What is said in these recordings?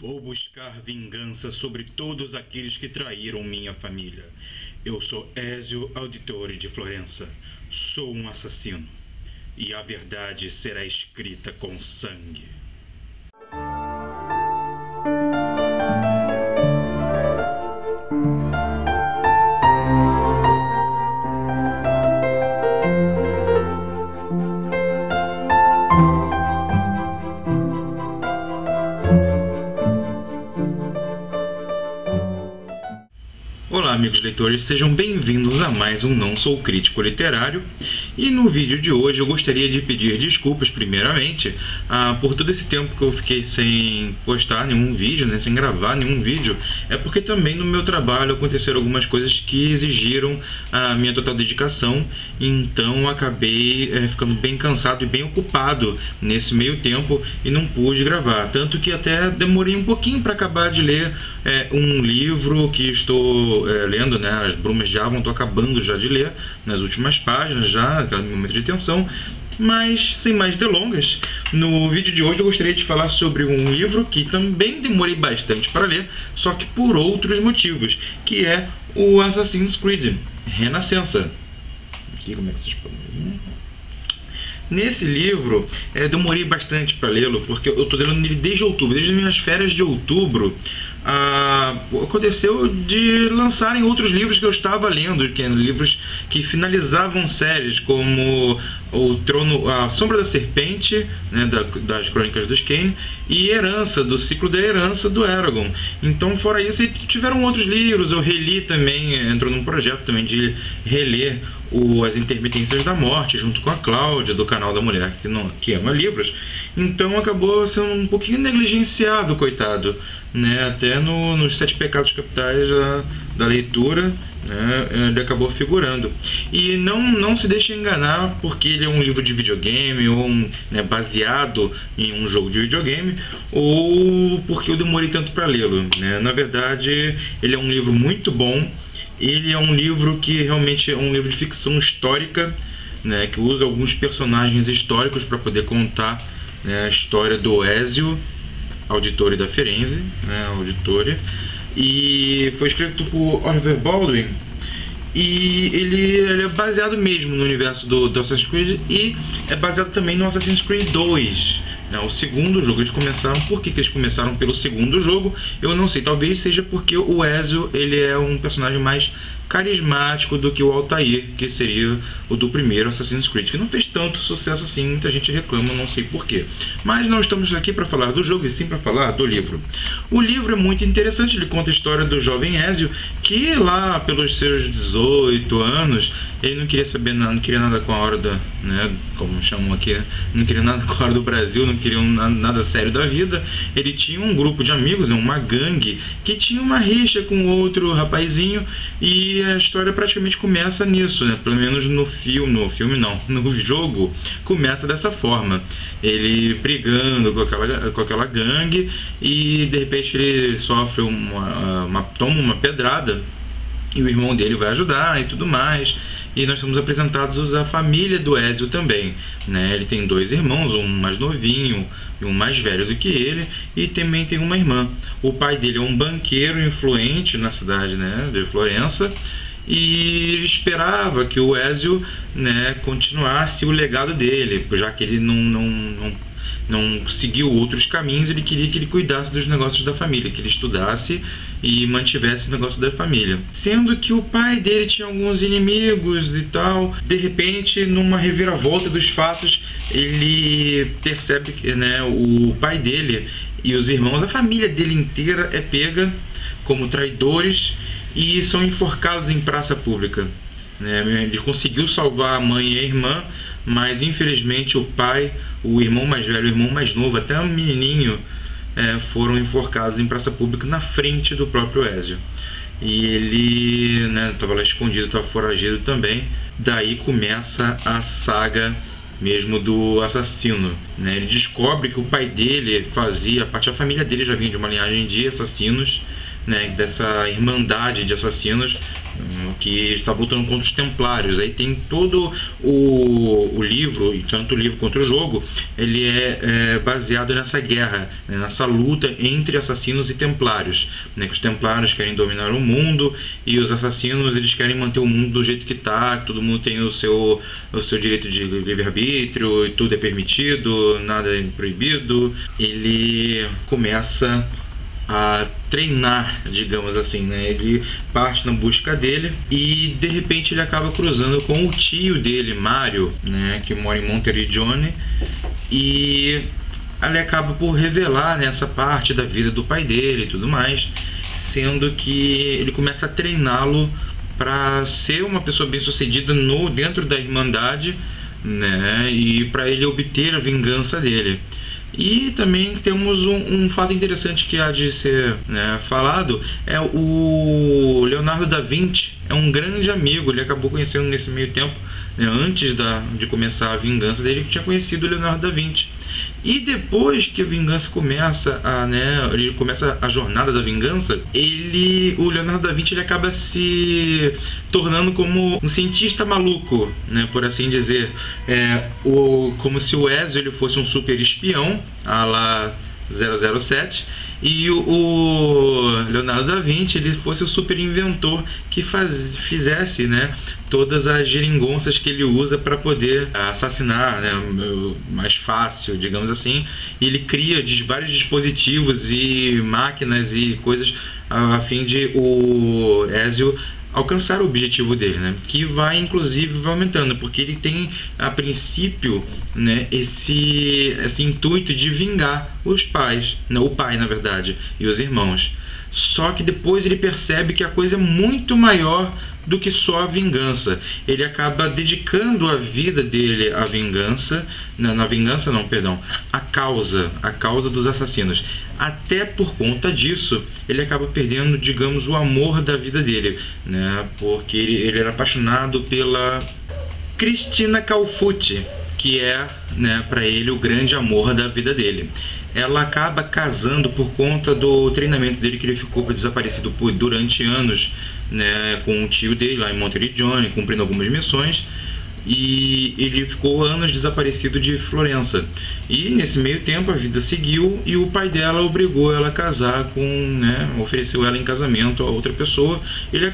Vou buscar vingança sobre todos aqueles que traíram minha família. Eu sou Ezio Auditore de Florença. Sou um assassino. E a verdade será escrita com sangue. Olá amigos leitores, sejam bem-vindos a mais um Não Sou Crítico Literário. E no vídeo de hoje eu gostaria de pedir desculpas primeiramente por todo esse tempo que eu fiquei sem postar nenhum vídeo, né, sem gravar nenhum vídeo. É porque também no meu trabalho aconteceram algumas coisas que exigiram a minha total dedicação. Então eu acabei ficando bem cansado e bem ocupado nesse meio tempo e não pude gravar. Tanto que até demorei um pouquinho para acabar de ler um livro que estou lendo, né, As Brumas de Avon. Estou acabando já de ler nas últimas páginas, já aquele momento de tensão. Mas sem mais delongas, no vídeo de hoje eu gostaria de falar sobre um livro que também demorei bastante para ler, só que por outros motivos, que é o Assassin's Creed Renascença. Aqui, como é que vocês podem ver? Nesse livro, demorei bastante para lê-lo, porque eu estou lendo ele desde outubro, desde as minhas férias de outubro. Aconteceu de lançarem outros livros que eu estava lendo, que eram livros que finalizavam séries, como o Trono, a Sombra da Serpente, né, das Crônicas dos Kane, e Herança, do ciclo da Herança do Eragon. Então, fora isso, tiveram outros livros. Eu reli também, entrou num projeto também de reler As Intermitências da Morte, junto com a Cláudia, do canal da Mulher que Ama Livros. Então acabou sendo um pouquinho negligenciado, coitado, né? Até nos 7 Pecados Capitais da leitura, né, ele acabou figurando. E não se deixe enganar porque ele é um livro de videogame ou baseado em um jogo de videogame, ou porque eu demorei tanto para lê-lo, né? Na verdade, ele é um livro muito bom. Ele é um livro que realmente é um livro de ficção histórica, né, que usa alguns personagens históricos para poder contar, né, a história do Ezio Auditore da Firenze, né, Auditore, e foi escrito por Oliver Baldwin. E ele é baseado mesmo no universo do Assassin's Creed, e é baseado também no Assassin's Creed 2, né, o segundo jogo. Eles começaram, por que eles começaram pelo segundo jogo? Eu não sei, talvez seja porque o Ezio ele é um personagem mais carismático do que o Altair, que seria o do primeiro Assassin's Creed, que não fez tanto sucesso assim, muita gente reclama, não sei porquê. Mas não estamos aqui para falar do jogo, e sim para falar do livro. O livro é muito interessante, ele conta a história do jovem Ezio, que lá pelos seus 18 anos, ele não queria saber nada, não queria nada com a Horda, né, como chamam aqui, não queria nada com a Horda do Brasil, não queria nada sério da vida. Ele tinha um grupo de amigos, uma gangue, que tinha uma rixa com outro rapazinho, e a história praticamente começa nisso, né? Pelo menos no jogo começa dessa forma, ele brigando com aquela gangue, e de repente ele sofre toma uma pedrada, e o irmão dele vai ajudar e tudo mais. E nós somos apresentados à família do Ezio também, né? Ele tem 2 irmãos, um mais novinho e um mais velho do que ele, e também tem uma irmã. O pai dele é um banqueiro influente na cidade, né, de Florença, e ele esperava que o Ezio, né, continuasse o legado dele, já que ele não seguiu outros caminhos. Ele queria que ele cuidasse dos negócios da família, que ele estudasse e mantivesse o negócio da família. Sendo que o pai dele tinha alguns inimigos e tal. De repente, numa reviravolta dos fatos, ele percebe que, né, o pai dele e os irmãos, a família dele inteira é pega como traidores e são enforcados em praça pública. Ele conseguiu salvar a mãe e a irmã, mas infelizmente o pai, o irmão mais velho, o irmão mais novo, até o menininho, foram enforcados em praça pública na frente do próprio Ezio. E ele estava lá escondido, estava foragido também. Daí começa a saga mesmo do assassino, né? Ele descobre que o pai dele fazia parte, a família dele já vinha de uma linhagem de assassinos, né, dessa irmandade de assassinos, que estava lutando contra os Templários. Aí tem todo o livro, e tanto o livro quanto o jogo, ele é baseado nessa guerra, né, nessa luta entre assassinos e Templários, né, que os Templários querem dominar o mundo e os assassinos, eles querem manter o mundo do jeito que está, todo mundo tem o seu direito de livre-arbítrio, e tudo é permitido, nada é proibido. Ele começa a treinar, digamos assim, né? Ele parte na busca dele e de repente ele acaba cruzando com o tio dele, Mario, né, que mora em Monteriggioni, e ele acaba por revelar, né, essa parte da vida do pai dele e tudo mais, sendo que ele começa a treiná-lo para ser uma pessoa bem-sucedida dentro da Irmandade, né, e para ele obter a vingança dele. E também temos um fato interessante que há de ser, né, falado, é o Leonardo da Vinci é um grande amigo, ele acabou conhecendo nesse meio tempo, né, antes de começar a vingança dele, que tinha conhecido o Leonardo da Vinci. E depois que a vingança começa ele começa a jornada da vingança, o Leonardo da Vinci ele acaba se tornando como um cientista maluco, né, por assim dizer, como se o Ezio ele fosse um super espião, à la 007, e o Leonardo da Vinci ele fosse o super inventor que fizesse, né, todas as geringonças que ele usa para poder assassinar, né, mais fácil, digamos assim. E ele cria vários dispositivos e máquinas e coisas a fim de o Ezio alcançar o objetivo dele, né? Que vai aumentando, porque ele tem a princípio, né, esse intuito de vingar os pais, não, o pai na verdade, e os irmãos. Só que depois ele percebe que a coisa é muito maior do que só a vingança. Ele acaba dedicando a vida dele à vingança, à causa dos assassinos. Até por conta disso, ele acaba perdendo, digamos, o amor da vida dele, né? Porque ele era apaixonado pela Cristina Calfucci, que é, né, para ele o grande amor da vida dele. Ela acaba casando por conta do treinamento dele, que ele ficou desaparecido durante anos, né, com o tio dele lá em Monteriggioni, cumprindo algumas missões, e ele ficou anos desaparecido de Florença. E nesse meio tempo a vida seguiu e o pai dela obrigou ela a casar ofereceu ela em casamento a outra pessoa. Ela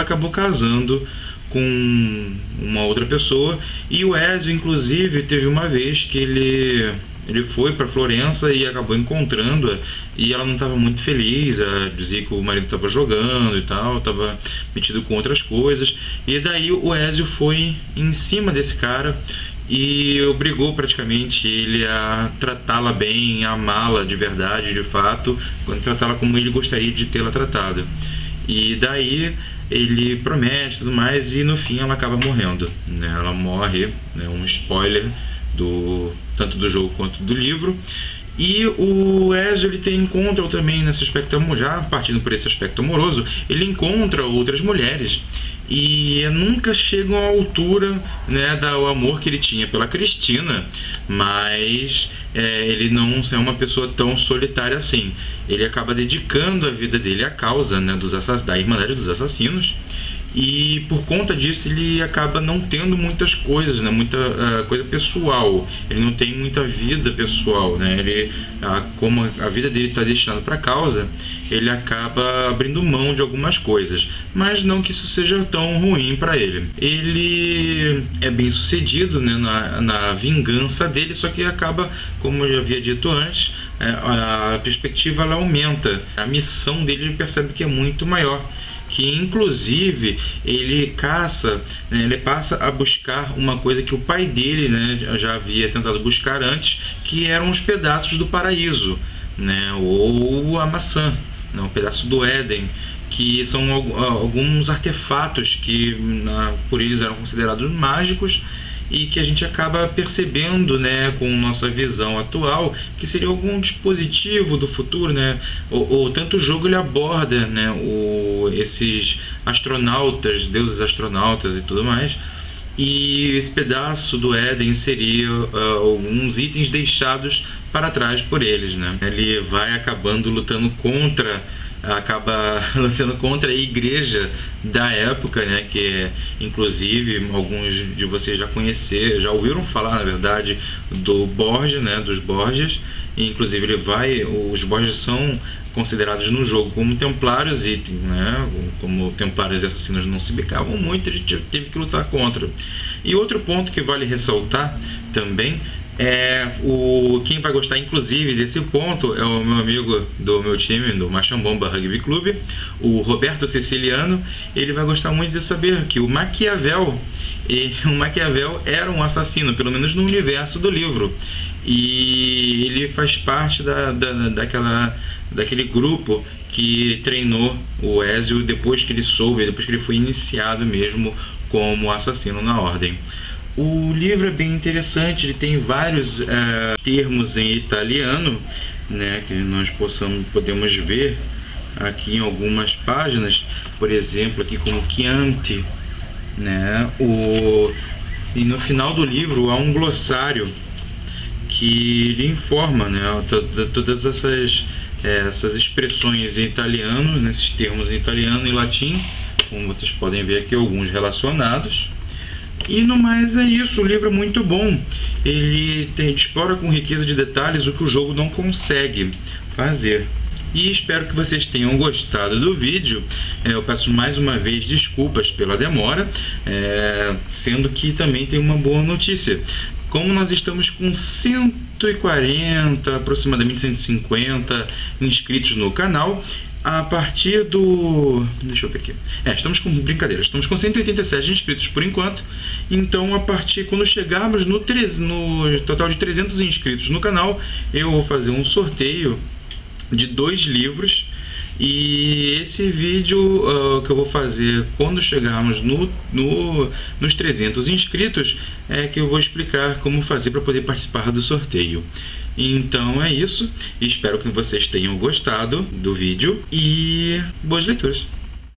acabou casando com uma outra pessoa, e o Ezio inclusive teve uma vez que ele foi para Florença e acabou encontrando-a, e ela não estava muito feliz, ela dizia que o marido estava jogando e tal, estava metido com outras coisas, e daí o Ezio foi em cima desse cara e obrigou praticamente ele a tratá-la bem, a amá-la de verdade, de fato, tratá-la como ele gostaria de tê-la tratado. E daí ele promete tudo mais, e no fim ela acaba morrendo, né? Ela morre, né? Um spoiler tanto do jogo quanto do livro. E o Ezio ele encontra também nesse aspecto, já partindo por esse aspecto amoroso, ele encontra outras mulheres e nunca chegam à altura, né, do amor que ele tinha pela Cristina, mas ele não é uma pessoa tão solitária assim. Ele acaba dedicando a vida dele à causa, né, da Irmandade dos Assassinos, e por conta disso ele acaba não tendo muitas coisas, né, muita coisa pessoal. Ele não tem muita vida pessoal, né? Como a vida dele está destinada para a causa, ele acaba abrindo mão de algumas coisas, mas não que isso seja tão ruim para ele. Ele é bem sucedido, né, na vingança dele, só que acaba, como eu já havia dito antes, a perspectiva ela aumenta, a missão dele ele percebe que é muito maior, que inclusive ele passa a buscar uma coisa que o pai dele, né, já havia tentado buscar antes, que eram os pedaços do paraíso, né, ou a maçã, né, um pedaço do Éden, que são alguns artefatos que por eles eram considerados mágicos, e que a gente acaba percebendo, né, com nossa visão atual, que seria algum dispositivo do futuro, né? Tanto o jogo ele aborda, né, esses astronautas, deuses astronautas e tudo mais, e esse pedaço do Éden seria alguns itens deixados para trás por eles, né? Ele vai acabando lutando contra acaba lutando contra a igreja da época, né, que inclusive alguns de vocês já ouviram falar, na verdade, do Borgia, né, dos Borgias. E, inclusive os Borgias são considerados no jogo como templários e, né, como templários e assassinos não se bicavam muito, ele teve que lutar contra. E outro ponto que vale ressaltar também quem vai gostar inclusive desse ponto é o meu amigo do meu time, do Machambomba Rugby Clube, o Roberto Siciliano. Ele vai gostar muito de saber que o Maquiavel era um assassino, pelo menos no universo do livro, e ele faz parte daquele grupo que treinou o Ezio depois que ele foi iniciado mesmo como assassino na Ordem. O livro é bem interessante, ele tem vários termos em italiano, né, que nós podemos ver aqui em algumas páginas, por exemplo, aqui como Chianti, né, e no final do livro há um glossário que lhe informa, né, todas essas expressões em italiano, nesses termos em italiano e latim, como vocês podem ver aqui, alguns relacionados. E no mais é isso, o livro é muito bom, ele explora com riqueza de detalhes o que o jogo não consegue fazer. E espero que vocês tenham gostado do vídeo. Eu peço mais uma vez desculpas pela demora, sendo que também tem uma boa notícia. Como nós estamos com 140, aproximadamente 150 inscritos no canal, a partir do... deixa eu ver aqui. Estamos com 187 inscritos por enquanto. Então, quando chegarmos no total de 300 inscritos no canal, eu vou fazer um sorteio de 2 livros. E esse vídeo que eu vou fazer quando chegarmos nos 300 inscritos é que eu vou explicar como fazer para poder participar do sorteio. Então é isso, espero que vocês tenham gostado do vídeo e boas leituras!